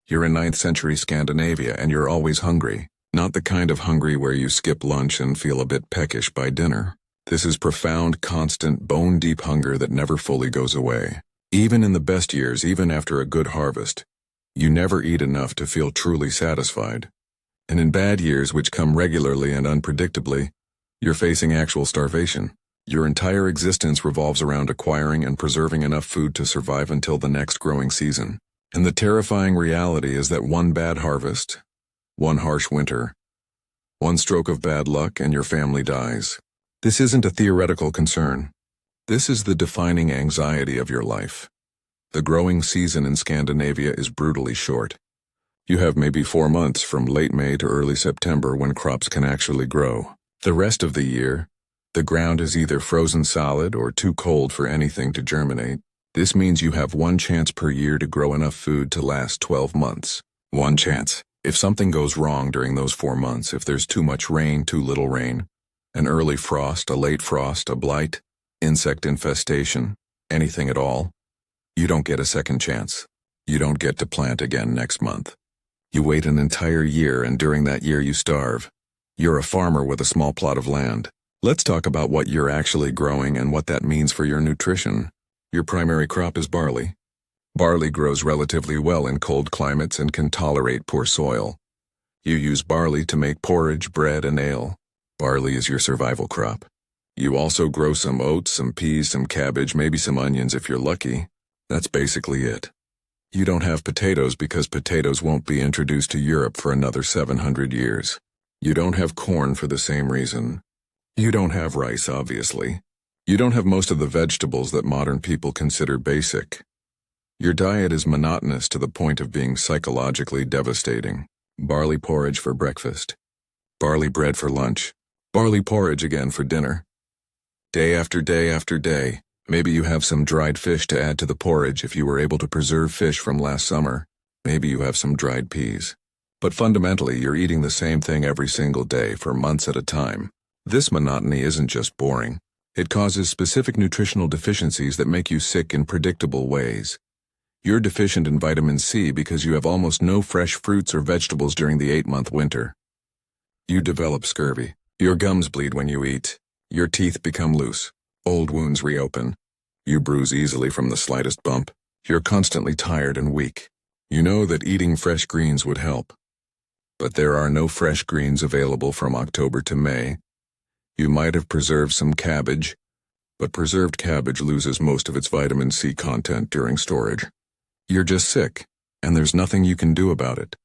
You're in 9th century Scandinavia and you're always hungry. Not the kind of hungry where you skip lunch and feel a bit peckish by dinner. This is profound, constant, bone-deep hunger that never fully goes away. Even in the best years, even after a good harvest, you never eat enough to feel truly satisfied. And in bad years, which come regularly and unpredictably, you're facing actual starvation. Your entire existence revolves around acquiring and preserving enough food to survive until the next growing season. And the terrifying reality is that one bad harvest, one harsh winter, one stroke of bad luck and your family dies. This isn't a theoretical concern. This is the defining anxiety of your life. The growing season in Scandinavia is brutally short. You have maybe 4 months from late May to early September when crops can actually grow. The rest of the year, the ground is either frozen solid or too cold for anything to germinate. This means you have one chance per year to grow enough food to last 12 months. One chance. If something goes wrong during those 4 months, if there's too much rain, too little rain, an early frost, a late frost, a blight, insect infestation, anything at all, you don't get a second chance. You don't get to plant again next month. You wait an entire year, and during that year you starve. You're a farmer with a small plot of land. Let's talk about what you're actually growing and what that means for your nutrition. Your primary crop is barley. Barley grows relatively well in cold climates and can tolerate poor soil. You use barley to make porridge, bread, and ale. Barley is your survival crop. You also grow some oats, some peas, some cabbage, maybe some onions if you're lucky. That's basically it. You don't have potatoes because potatoes won't be introduced to Europe for another 700 years. You don't have corn for the same reason. You don't have rice, obviously. You don't have most of the vegetables that modern people consider basic. Your diet is monotonous to the point of being psychologically devastating. Barley porridge for breakfast. Barley bread for lunch. Barley porridge again for dinner. Day after day after day. Maybe you have some dried fish to add to the porridge if you were able to preserve fish from last summer. Maybe you have some dried peas. But fundamentally, you're eating the same thing every single day for months at a time. This monotony isn't just boring. It causes specific nutritional deficiencies that make you sick in predictable ways. You're deficient in vitamin C because you have almost no fresh fruits or vegetables during the 8-month winter. You develop scurvy. Your gums bleed when you eat. Your teeth become loose. Old wounds reopen. You bruise easily from the slightest bump. You're constantly tired and weak. You know that eating fresh greens would help. But there are no fresh greens available from October to May. You might have preserved some cabbage, but preserved cabbage loses most of its vitamin C content during storage. You're just sick, and there's nothing you can do about it.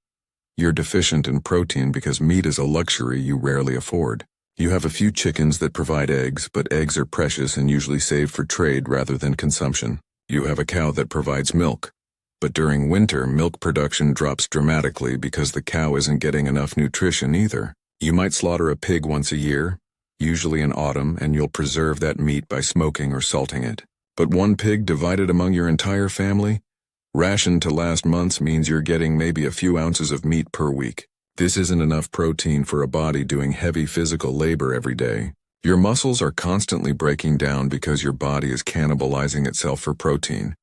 You're deficient in protein because meat is a luxury you rarely afford. You have a few chickens that provide eggs, but eggs are precious and usually saved for trade rather than consumption. You have a cow that provides milk, but during winter, milk production drops dramatically because the cow isn't getting enough nutrition either. You might slaughter a pig once a year, usually in autumn, and you'll preserve that meat by smoking or salting it. But one pig divided among your entire family, rationed to last months, means you're getting maybe a few ounces of meat per week. This isn't enough protein for a body doing heavy physical labor every day. Your muscles are constantly breaking down because your body is cannibalizing itself for protein.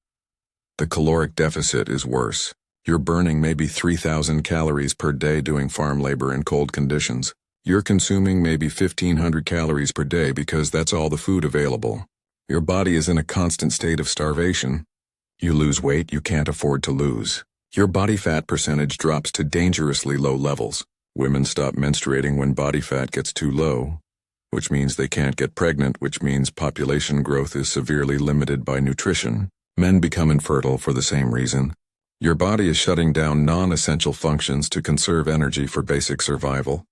The caloric deficit is worse. You're burning maybe 3,000 calories per day doing farm labor in cold conditions. You're consuming maybe 1,500 calories per day because that's all the food available. Your body is in a constant state of starvation. You lose weight you can't afford to lose. Your body fat percentage drops to dangerously low levels. Women stop menstruating when body fat gets too low, which means they can't get pregnant, which means population growth is severely limited by nutrition. Men become infertile for the same reason. Your body is shutting down non-essential functions to conserve energy for basic survival.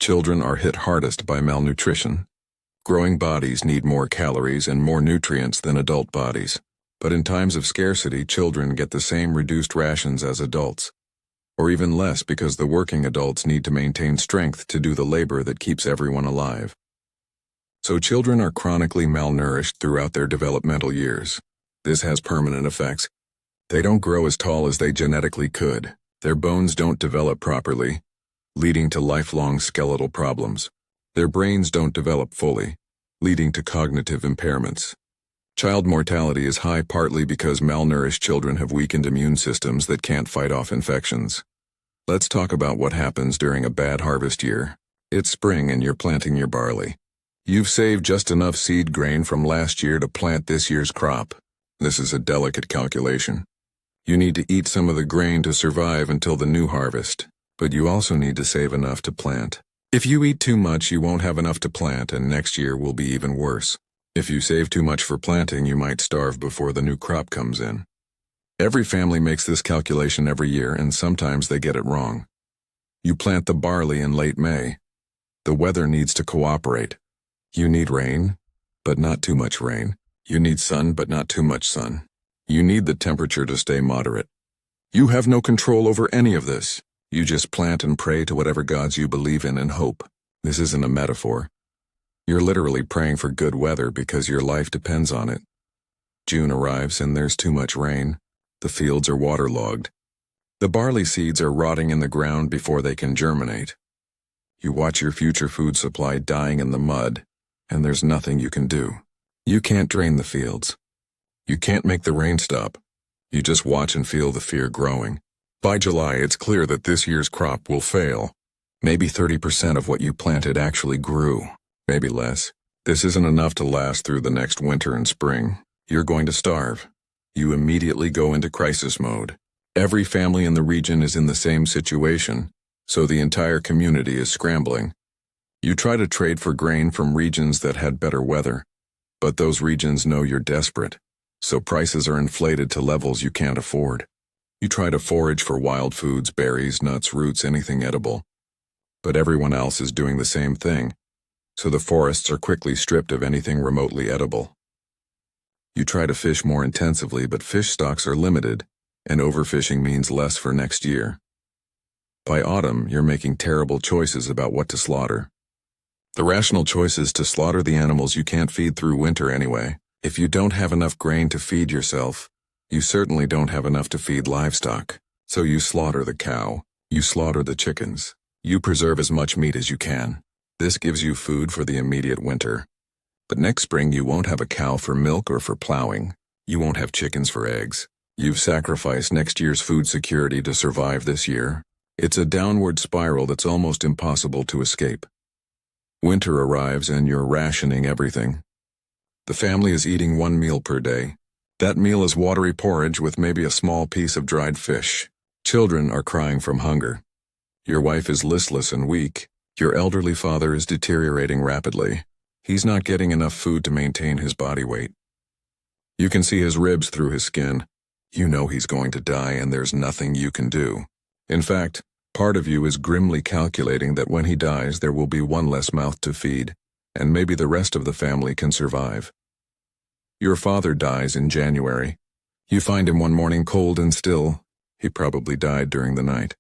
Children are hit hardest by malnutrition. Growing bodies need more calories and more nutrients than adult bodies. But in times of scarcity, children get the same reduced rations as adults, or even less because the working adults need to maintain strength to do the labor that keeps everyone alive. So children are chronically malnourished throughout their developmental years. This has permanent effects. They don't grow as tall as they genetically could. Their bones don't develop properly, leading to lifelong skeletal problems. Their brains don't develop fully, leading to cognitive impairments. Child mortality is high partly because malnourished children have weakened immune systems that can't fight off infections. Let's talk about what happens during a bad harvest year. It's spring and you're planting your barley. You've saved just enough seed grain from last year to plant this year's crop. This is a delicate calculation. You need to eat some of the grain to survive until the new harvest, but you also need to save enough to plant. If you eat too much, you won't have enough to plant, and next year will be even worse. If you save too much for planting, you might starve before the new crop comes in. Every family makes this calculation every year, and sometimes they get it wrong. You plant the barley in late May. The weather needs to cooperate. You need rain, but not too much rain. You need sun, but not too much sun. You need the temperature to stay moderate. You have no control over any of this. You just plant and pray to whatever gods you believe in and hope. This isn't a metaphor. You're literally praying for good weather because your life depends on it. June arrives and there's too much rain. The fields are waterlogged. The barley seeds are rotting in the ground before they can germinate. You watch your future food supply dying in the mud, and there's nothing you can do. You can't drain the fields. You can't make the rain stop. You just watch and feel the fear growing. By July, it's clear that this year's crop will fail. Maybe 30% of what you planted actually grew. Maybe less. This isn't enough to last through the next winter and spring. You're going to starve. You immediately go into crisis mode. Every family in the region is in the same situation, so the entire community is scrambling. You try to trade for grain from regions that had better weather, but those regions know you're desperate, so prices are inflated to levels you can't afford. You try to forage for wild foods, berries, nuts, roots, anything edible, but everyone else is doing the same thing, so the forests are quickly stripped of anything remotely edible. You try to fish more intensively, but fish stocks are limited, and overfishing means less for next year. By autumn, you're making terrible choices about what to slaughter. The rational choice is to slaughter the animals you can't feed through winter anyway. If you don't have enough grain to feed yourself, you certainly don't have enough to feed livestock. So you slaughter the cow, you slaughter the chickens, you preserve as much meat as you can. This gives you food for the immediate winter. But next spring you won't have a cow for milk or for plowing. You won't have chickens for eggs. You've sacrificed next year's food security to survive this year. It's a downward spiral that's almost impossible to escape. Winter arrives and you're rationing everything. The family is eating 1 meal per day. That meal is watery porridge with maybe a small piece of dried fish. Children are crying from hunger. Your wife is listless and weak. Your elderly father is deteriorating rapidly. He's not getting enough food to maintain his body weight. You can see his ribs through his skin. You know he's going to die and there's nothing you can do. In fact, part of you is grimly calculating that when he dies there will be one less mouth to feed, and maybe the rest of the family can survive. Your father dies in January. You find him one morning cold and still. He probably died during the night.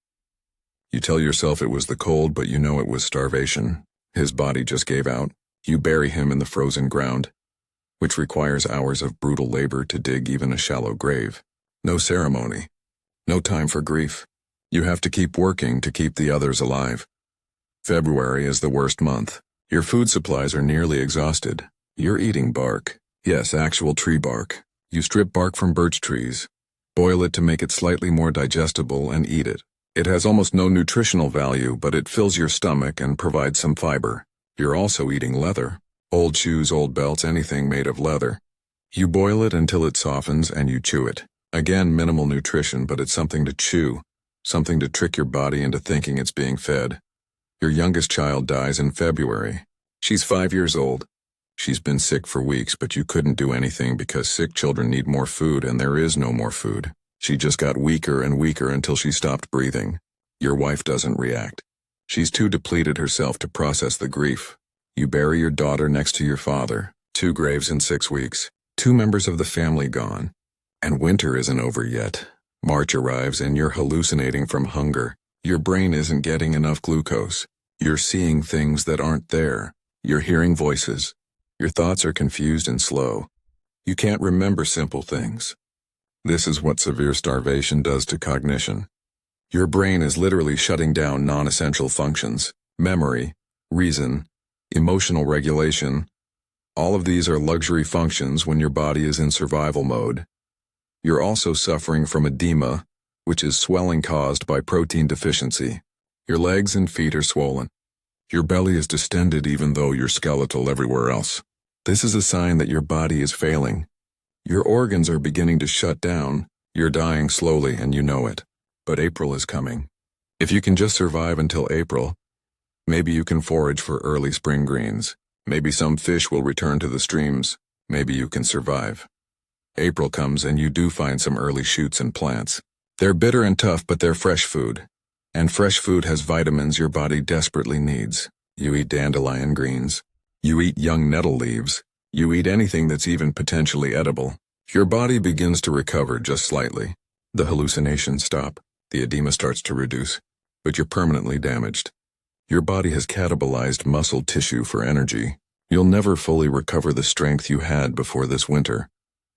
You tell yourself it was the cold, but you know it was starvation. His body just gave out. You bury him in the frozen ground, which requires hours of brutal labor to dig even a shallow grave. No ceremony. No time for grief. You have to keep working to keep the others alive. February is the worst month. Your food supplies are nearly exhausted. You're eating bark. Yes, actual tree bark. You strip bark from birch trees, boil it to make it slightly more digestible, and eat it. It has almost no nutritional value, but it fills your stomach and provides some fiber. You're also eating leather. Old shoes, old belts, anything made of leather. You boil it until it softens and you chew it. Again, minimal nutrition, but it's something to chew, something to trick your body into thinking it's being fed. Your youngest child dies in February. She's 5 years old. She's been sick for weeks, but you couldn't do anything because sick children need more food and there is no more food. She just got weaker and weaker until she stopped breathing. Your wife doesn't react. She's too depleted herself to process the grief. You bury your daughter next to your father. 2 graves in 6 weeks. 2 members of the family gone. And winter isn't over yet. March arrives and you're hallucinating from hunger. Your brain isn't getting enough glucose. You're seeing things that aren't there. You're hearing voices. Your thoughts are confused and slow. You can't remember simple things. This is what severe starvation does to cognition. Your brain is literally shutting down non-essential functions: memory, reason, emotional regulation, All of these are luxury functions when your body is in survival mode. You're also suffering from edema, which is swelling caused by protein deficiency. Your legs and feet are swollen. Your belly is distended even though you're skeletal everywhere else. This is a sign that your body is failing. Your organs are beginning to shut down, you're dying slowly and you know it. But April is coming. If you can just survive until April, maybe you can forage for early spring greens. Maybe some fish will return to the streams. Maybe you can survive. April comes and you do find some early shoots and plants. They're bitter and tough, but they're fresh food. And fresh food has vitamins your body desperately needs. You eat dandelion greens. You eat young nettle leaves. You eat anything that's even potentially edible. Your body begins to recover just slightly. The hallucinations stop. The edema starts to reduce. But you're permanently damaged. Your body has catabolized muscle tissue for energy. You'll never fully recover the strength you had before this winter.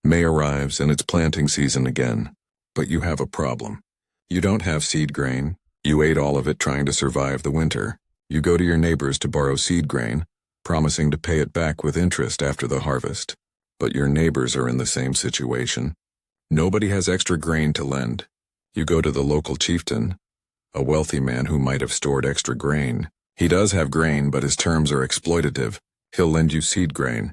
May arrives and it's planting season again. But you have a problem. You don't have seed grain. You ate all of it trying to survive the winter. You go to your neighbors to borrow seed grain, promising to pay it back with interest after the harvest. But your neighbors are in the same situation. Nobody has extra grain to lend. You go to the local chieftain, a wealthy man who might have stored extra grain. He does have grain, but his terms are exploitative. He'll lend you seed grain,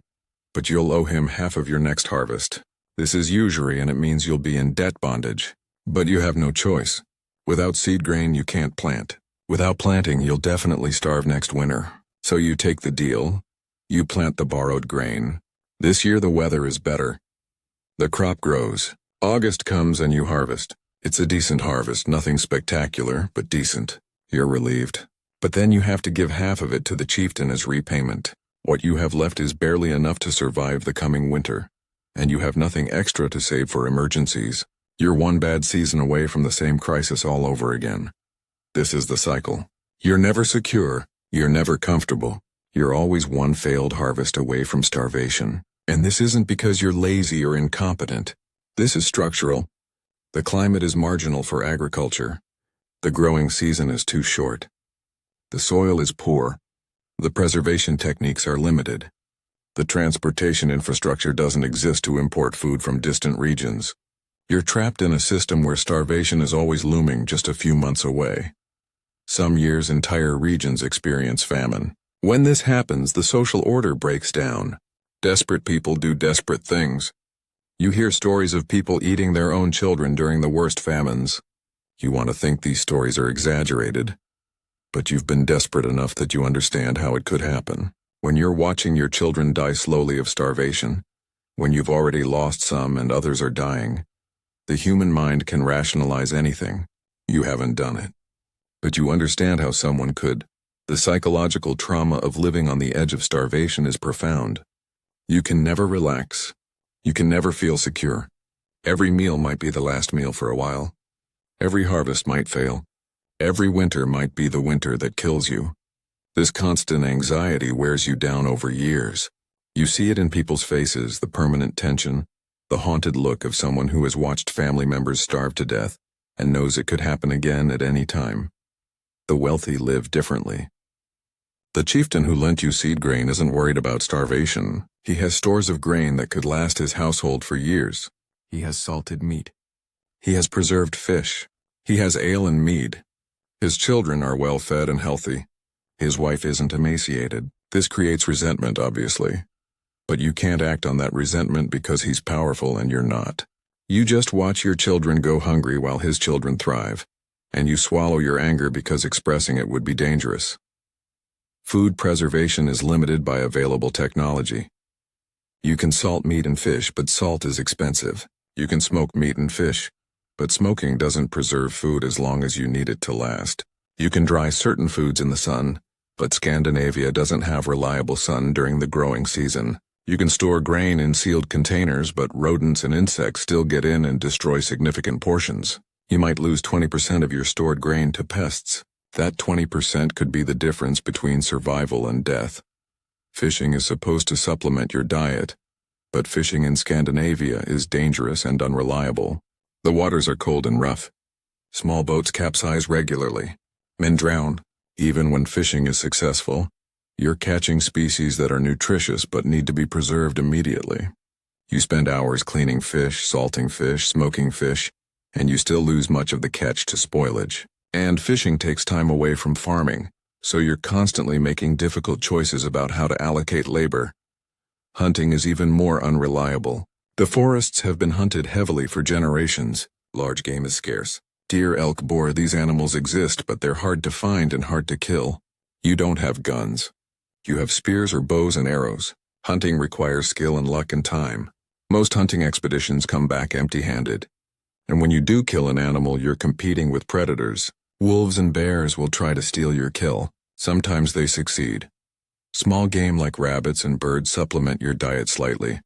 but you'll owe him half of your next harvest. This is usury and it means you'll be in debt bondage. But you have no choice. Without seed grain, you can't plant. Without planting, you'll definitely starve next winter. So you take the deal. You plant the borrowed grain. This year the weather is better. The crop grows. August comes and you harvest. It's a decent harvest, nothing spectacular, but decent. You're relieved. But then you have to give half of it to the chieftain as repayment. What you have left is barely enough to survive the coming winter. And you have nothing extra to save for emergencies. You're one bad season away from the same crisis all over again. This is the cycle. You're never secure. You're never comfortable. You're always one failed harvest away from starvation. And this isn't because you're lazy or incompetent. This is structural. The climate is marginal for agriculture. The growing season is too short. The soil is poor. The preservation techniques are limited. The transportation infrastructure doesn't exist to import food from distant regions. You're trapped in a system where starvation is always looming just a few months away. Some years entire regions experience famine. When this happens, the social order breaks down. Desperate people do desperate things. You hear stories of people eating their own children during the worst famines. You want to think these stories are exaggerated, but you've been desperate enough that you understand how it could happen. When you're watching your children die slowly of starvation, when you've already lost some and others are dying, the human mind can rationalize anything. You haven't done it. But you understand how someone could. The psychological trauma of living on the edge of starvation is profound. You can never relax. You can never feel secure. Every meal might be the last meal for a while. Every harvest might fail. Every winter might be the winter that kills you. This constant anxiety wears you down over years. You see it in people's faces, the permanent tension, the haunted look of someone who has watched family members starve to death and knows it could happen again at any time. The wealthy live differently. The chieftain who lent you seed grain isn't worried about starvation. He has stores of grain that could last his household for years. He has salted meat. He has preserved fish. He has ale and mead. His children are well fed and healthy. His wife isn't emaciated. This creates resentment, obviously. But you can't act on that resentment because he's powerful and you're not. You just watch your children go hungry while his children thrive, and you swallow your anger because expressing it would be dangerous. Food preservation is limited by available technology. You can salt meat and fish, but salt is expensive. You can smoke meat and fish, but smoking doesn't preserve food as long as you need it to last. You can dry certain foods in the sun, but Scandinavia doesn't have reliable sun during the growing season. You can store grain in sealed containers, but rodents and insects still get in and destroy significant portions. You might lose 20% of your stored grain to pests. That 20% could be the difference between survival and death. Fishing is supposed to supplement your diet, but fishing in Scandinavia is dangerous and unreliable. The waters are cold and rough. Small boats capsize regularly. Men drown. Even when fishing is successful, You're catching species that are nutritious but need to be preserved immediately. You spend hours cleaning fish, salting fish, smoking fish, and you still lose much of the catch to spoilage. And fishing takes time away from farming, so you're constantly making difficult choices about how to allocate labor. Hunting is even more unreliable. The forests have been hunted heavily for generations. Large game is scarce. Deer, elk, boar, these animals exist, but they're hard to find and hard to kill. You don't have guns. You have spears or bows and arrows. Hunting requires skill and luck and time. Most hunting expeditions come back empty-handed. And when you do kill an animal, you're competing with predators. Wolves and bears will try to steal your kill. Sometimes they succeed. Small game like rabbits and birds supplement your diet slightly.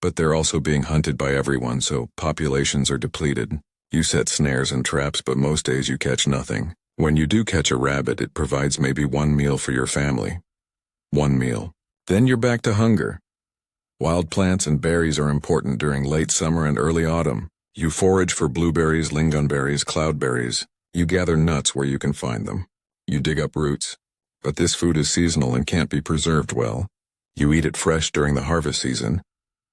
But they're also being hunted by everyone, so populations are depleted. You set snares and traps, but most days you catch nothing. When you do catch a rabbit, it provides maybe one meal for your family. One meal. Then you're back to hunger. Wild plants and berries are important during late summer and early autumn. You forage for blueberries, lingonberries, cloudberries. You gather nuts where you can find them. You dig up roots. But this food is seasonal and can't be preserved well. You eat it fresh during the harvest season,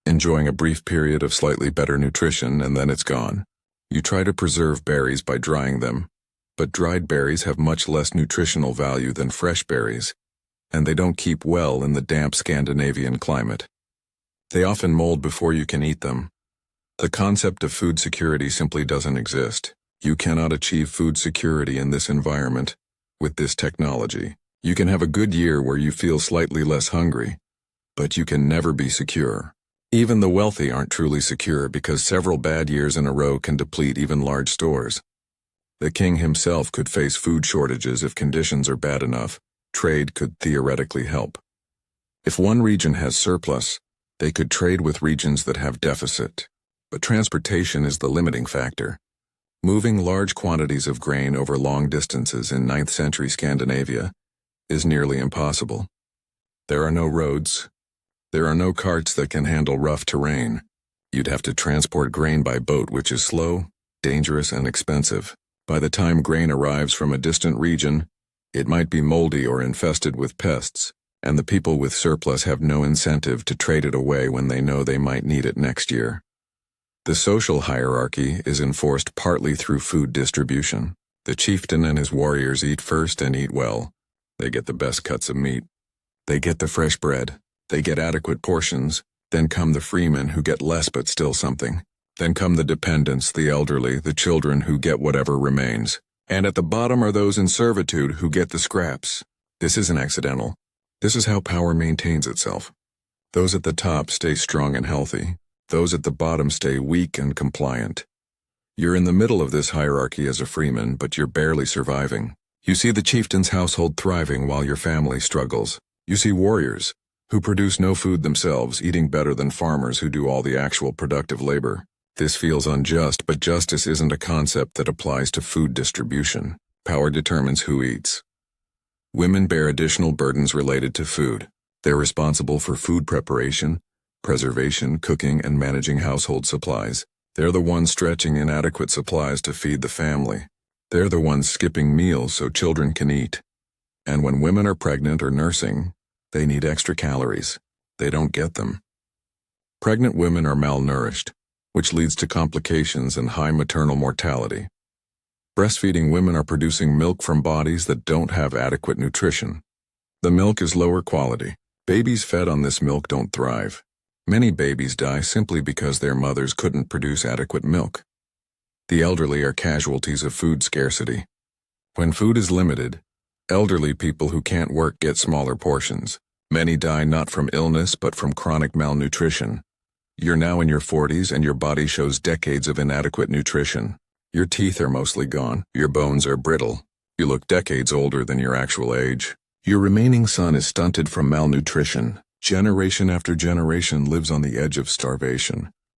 enjoying a brief period of slightly better nutrition, and then it's gone. You try to preserve berries by drying them, but dried berries have much less nutritional value than fresh berries, and they don't keep well in the damp Scandinavian climate. They often mold before you can eat them. The concept of food security simply doesn't exist. You cannot achieve food security in this environment. With this technology, you can have a good year where you feel slightly less hungry, but you can never be secure. Even the wealthy aren't truly secure because several bad years in a row can deplete even large stores. The king himself could face food shortages if conditions are bad enough. Trade could theoretically help. If one region has surplus, they could trade with regions that have deficit. But transportation is the limiting factor. Moving large quantities of grain over long distances in 9th century Scandinavia is nearly impossible. There are no roads. There are no carts that can handle rough terrain. You'd have to transport grain by boat, which is slow, dangerous, and expensive. By the time grain arrives from a distant region, it might be moldy or infested with pests, and the people with surplus have no incentive to trade it away when they know they might need it next year. The social hierarchy is enforced partly through food distribution. The chieftain and his warriors eat first and eat well. They get the best cuts of meat. They get the fresh bread. They get adequate portions. Then come the freemen who get less but still something. Then come the dependents, the elderly, the children who get whatever remains. And at the bottom are those in servitude who get the scraps. This isn't accidental. This is how power maintains itself. Those at the top stay strong and healthy. Those at the bottom stay weak and compliant. You're in the middle of this hierarchy as a freeman, but you're barely surviving. You see the chieftain's household thriving while your family struggles. You see warriors, who produce no food themselves, eating better than farmers who do all the actual productive labor. This feels unjust, but justice isn't a concept that applies to food distribution. Power determines who eats. Women bear additional burdens related to food. They're responsible for food preparation, preservation, cooking, and managing household supplies. They're the ones stretching inadequate supplies to feed the family. They're the ones skipping meals so children can eat. And when women are pregnant or nursing, they need extra calories. They don't get them. Pregnant women are malnourished, which leads to complications and high maternal mortality. Breastfeeding women are producing milk from bodies that don't have adequate nutrition. The milk is lower quality. Babies fed on this milk don't thrive. Many babies die simply because their mothers couldn't produce adequate milk. The elderly are casualties of food scarcity. When food is limited, elderly people who can't work get smaller portions. Many die not from illness but from chronic malnutrition. You're now in your 40s and your body shows decades of inadequate nutrition. Your teeth are mostly gone. Your bones are brittle. You look decades older than your actual age. Your remaining son is stunted from malnutrition. Generation after generation lives on the edge of starvation.